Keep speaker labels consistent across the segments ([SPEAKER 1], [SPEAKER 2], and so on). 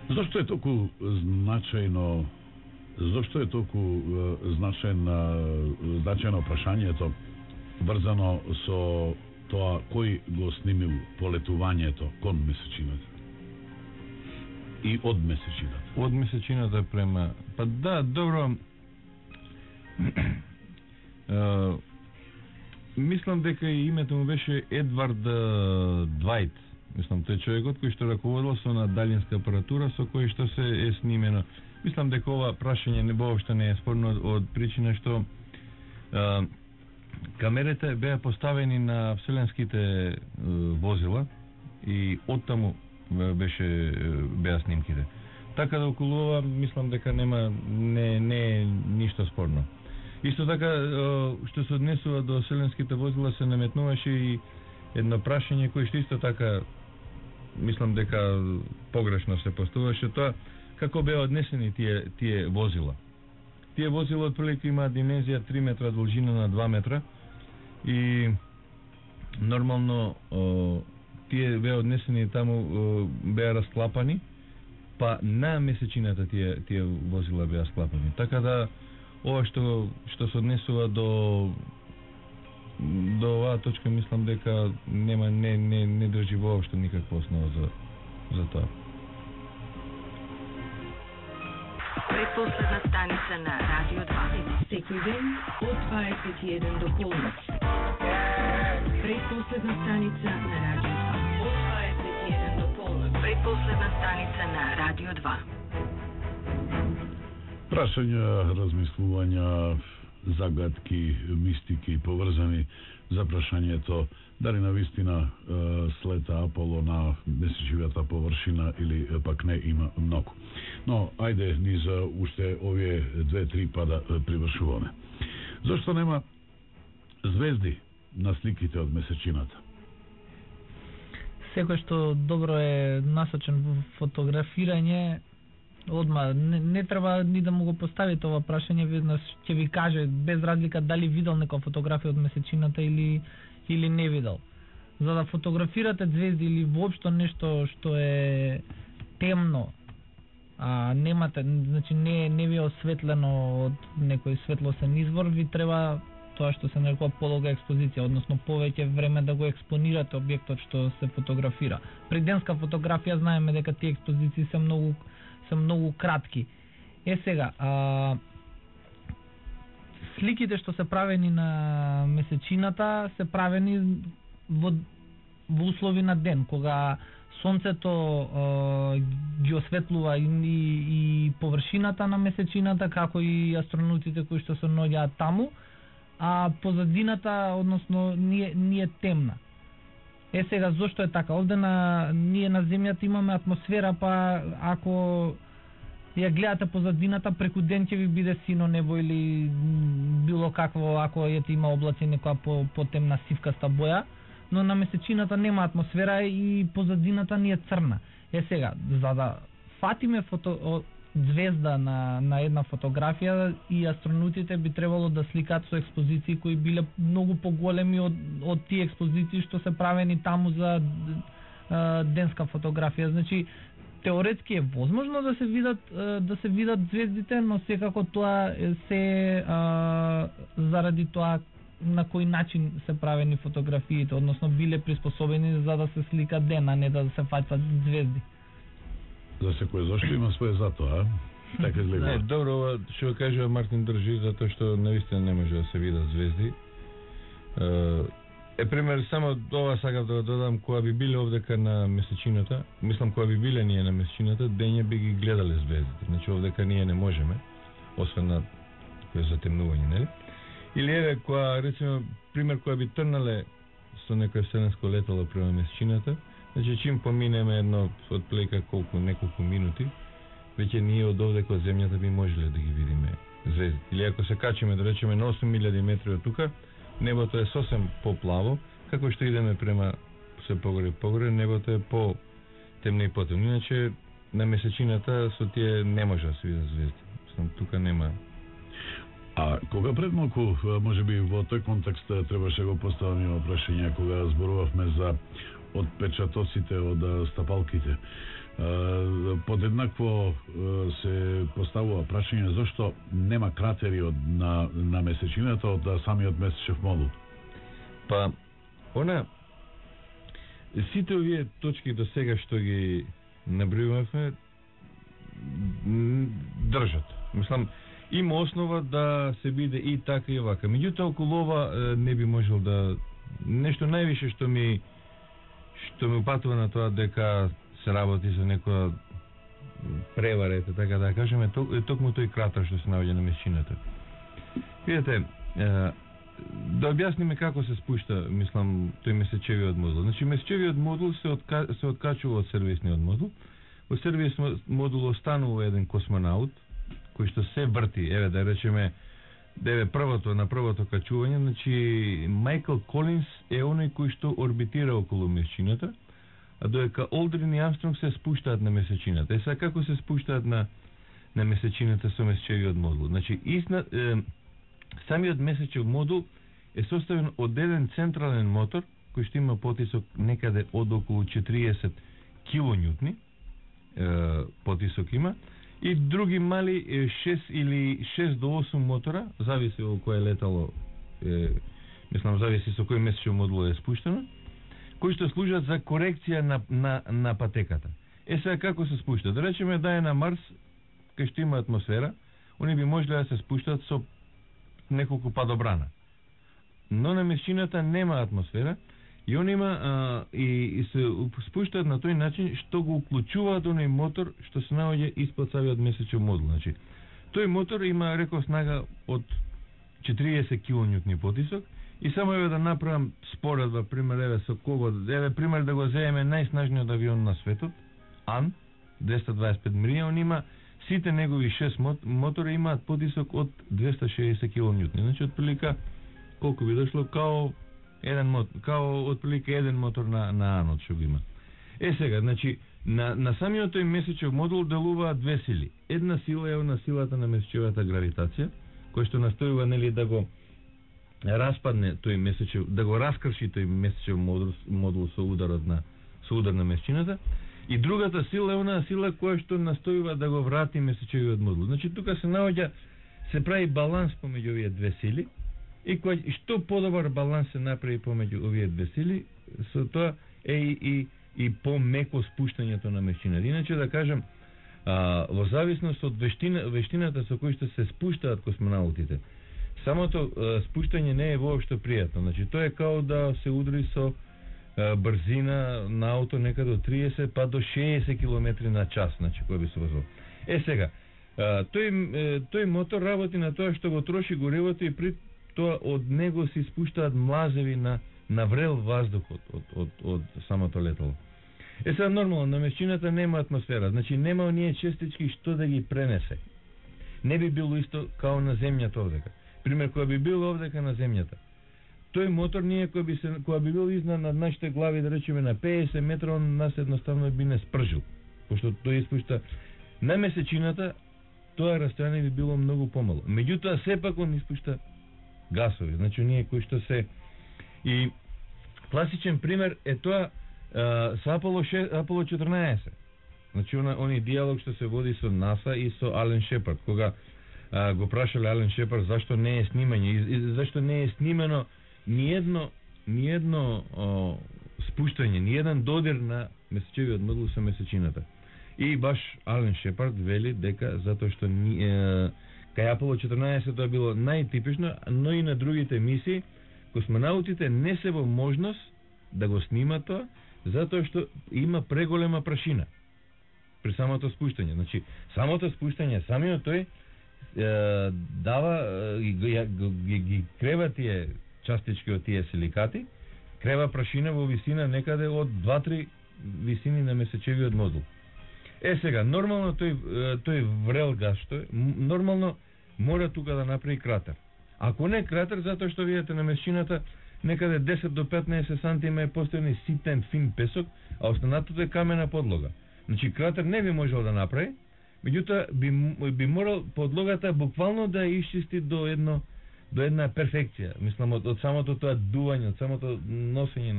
[SPEAKER 1] Зошто е толку значајно значајно прашањето врзано со тоа кој го снимил полетувањето кон месечината и од месечината?
[SPEAKER 2] Од месечината према... Па да, добро... мислам дека името му беше Едвард Двајт. Мислам, тој човекот кој што раководел со на далинска апаратура со кој што се е снимено. Мислам дека ова прашање воопшто не е спорно од причина што камерите беа поставени на вселенските возила и оттаму беа снимките. Така да околу ова мислам дека не е ништо спорно. Исто така што се однесува до вселенските возила се наметнуваше и едно прашање кој што исто така мислам дека погрешно се поставуваше тоа како беа однесени тие возила. Тие возила отприлика имаат димензија 3 метра, должина на 2 метра и нормално тие беа однесени таму, беа расклапани, па на месечината тие возила беа склапани. Така да ова што се однесува до оваа точка мислам дека не држи воопшто никаква основа за тоа.
[SPEAKER 3] Предпоследна станица на Радио 2. Секој ден од 21 до полночи. Предпоследна станица на Радио 2. Од 21 до полночи. Предпоследна станица на Радио 2.
[SPEAKER 1] Прашања, размислувања, загадки, мистики поврзани за прашањето дали навистина слета Аполо на месечевата површина или пак не има многу. Но ајде ни за уште овие 2-3 па да привршуваме. Зошто нема звезди на сликите од месечината?
[SPEAKER 4] Секој што добро е насочен во фотографирање, одма не треба ни да му го поставите ова прашање, веднаш ќе ви каже без разлика дали видел некоја фотографија од месечината или не видел. За да фотографирате звезди или воопшто нешто што е темно, немате, значи не ви е осветлено од некој светлосен извор, ви треба тоа што се нарекува полога експозиција, односно повеќе време да го експонирате објектот што се фотографира. При денска фотографија знаеме дека тие експозиции се многу кратки. Сега, сликите што се правени на месечината се правени во услови на ден, кога сонцето ги осветлува и површината на месечината, како и астронавтите кои што се наоѓаат таму, а позадината, односно, не е темна. Сега, зошто е така? Овде ние на земјата имаме атмосфера, па ако ја гледате позадината, преку ден ќе ви биде сино небо или било какво, ако има облаци некоја потемна сивкаста боја, но на месечината нема атмосфера и позадината ни е црна. Сега, за да фатиме звезда на една фотографија, и астронавтите би требало да сликаат со експозиции кои биле многу поголеми од тие експозиции што се правени таму за денска фотографија. Значи, теоретски е возможно да се видат звездите, но секако тоа се заради тоа на кој начин се правени фотографиите, односно биле приспособени за да се слика ден, а не да се фаќаат звезди.
[SPEAKER 1] За секој зашто има своје за тоа, така изгледа.
[SPEAKER 2] Не, добро, што кажува Мартин држи, затоа што навистина не може да се видат звезди. Пример, само ова сакав да го додам, кога би биле овдека на месечината, мислам кога би биле ние на месечината, дење би ги гледале звездите. Значи овдека ние не можеме, освен на затемнување, нели? Или еве, кога, речеме, пример, кога би трнале со некој вселенско летало према месечината, значи чим поминеме едно отплека неколку минути, веќе ние од овдека од земјата би можеле да ги видиме звездите. Или ако се качиме, да речеме, на 8000 метри од тука, небото е сосем поплаво, како што идеме према се погоре, небото е по темно и потемно. Иначе на месечината со тие не може да се видат звезди. Тука нема.
[SPEAKER 1] А кога пред малку, можеби во тој контекст требаше го поставаме прашање кога зборувавме за од печатоците, од стапалките. Подеднакво се поставува прашање зашто нема кратери на месечината од самиот месечев модул.
[SPEAKER 2] Па, сите овие точки до сега што ги набројувавме држат. Мислам, има основа да се биде и така и вака. Меѓутоа, околу ова не би можел да... Нешто највише што ми упатува на тоа дека се работи за некоја превара, така да кажеме, е токму тој кратер што се наоѓа на месечината. Видете, да објасниме како се спушта, мислам, тој месечевиот модул. Значи, месечевиот модул се откачува од сервисниот модул. Во сервисниот модул останува еден космонаут, кој што се врти, да речеме, на првото качување, значи, Майкл Колинс е оној кој што орбитира околу месечината, а додека Олдрин и Армстронг се спуштаат на месечината. Сега како се спуштаат на месечината со месечевиот модул? Значи, самиот месечев модул е составен од еден централен мотор, кој што има потисок некаде од околу 40 килонјутни, потисок има, и други мали 6 или 6 до 8 мотора, зависи од кое летало, мислам, зависи со кој месечев модул е спуштено, кои што служат за корекција на патеката. Сега како се спушта? Да речеме да е на Марс, кај што има атмосфера, они би можеле да се спуштат со неколку падобрана. Но на месечината нема атмосфера и он има и се спуштаат на тој начин што го уклучуваат оној мотор што се наоѓа испод самиот месечев модул. Значи, тој мотор има, реков, снага од 40 килонјутни потисок и само да направам споредба, пример, со кого, пример да го земеме најснажниот авион на светот, Ан, 225 милија, он има сите негови 6 мотори имаат потисок од 260 килонјутни. Значи, отприлика, колку би дошло, као отприлика еден мотор на Анот што го има. Сега, значи, на самиот тој месечев модул делуваат две сили. Една сила е на силата на месечевата гравитација, кој што настојува, нели, да го распадне тој месечев, да го раскрши тој месечев модул со удар на месечината, и другата сила е онаа сила која што настојува да го врати месечевиот модул. Значи, тука се прави баланс помеѓу овие две сили, и што подобар баланс се направи помеѓу овие две сили, со тоа е и помеко спуштањето на месечината. Иначе да кажем, во зависност од вештината со кој што се спуштаат космонаутите, самото спуштање не е воопшто пријатно. Значи, тоа е као да се удри со брзина на ауто некаде од 30 па до 60 км на час, значи, кој би се возил. Сега, тој мотор работи на тоа што го троши горивото и при тоа од него се спуштаат млазеви на врел воздух од самото летало. Сега, нормално, на месечината нема атмосфера, значи нема оние честички што да ги пренесе. Не би било исто као на земјата овдека. Пример, која би бил овдека на земјата, тој мотор која би бил изнад над нашите глави, да речеме на 50 метра, он нас едноставно би не спржил, пошто тој испушта на месечината, тоа растојание би било многу помало. Меѓутоа, сепак он испушта гасови, значи ние кои што се... И класичен пример е тоа со Аполо 14. Значи, они диалог што се води со НАСА и со Ален Шепард, кога го прашале Ален Шепард зашто не е снимање и зашто не е снимено ниедно спуштање, ниеден додир на месечевиот модул со месечината. И баш Ален Шепард вели дека затоа што кај Аполо 14 тоа било најтипично, но и на другите мисии космонаутите не се во можност да го снимат тоа, затоа што има преголема прашина при самото спуштање. Значи, самото спуштање, самиот тој дава ги крева тие частички од тие силикати, крева прашина во висина некаде од 2-3 висини на месечевиот модул. Сега, нормално тој врел газ што е, нормално мора тука да направи кратер. Ако не кратер, затоа што видите на месечината некаде 10 до 15 сантима е постојан ситен фин песок, а останатото е камена подлога. Значи, кратер не би можел да направи, меѓутоа би морал подлогата буквално да ја исчисти до една перфекција. Мислам, од самото тоа дување, од самото носење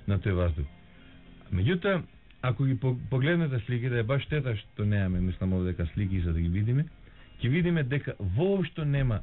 [SPEAKER 2] на тој воздух. Меѓутоа, ако ги погледнете сликите, е баш штета што немаме, мислам овдека слики за да ги видиме, ќе видиме дека воопшто нема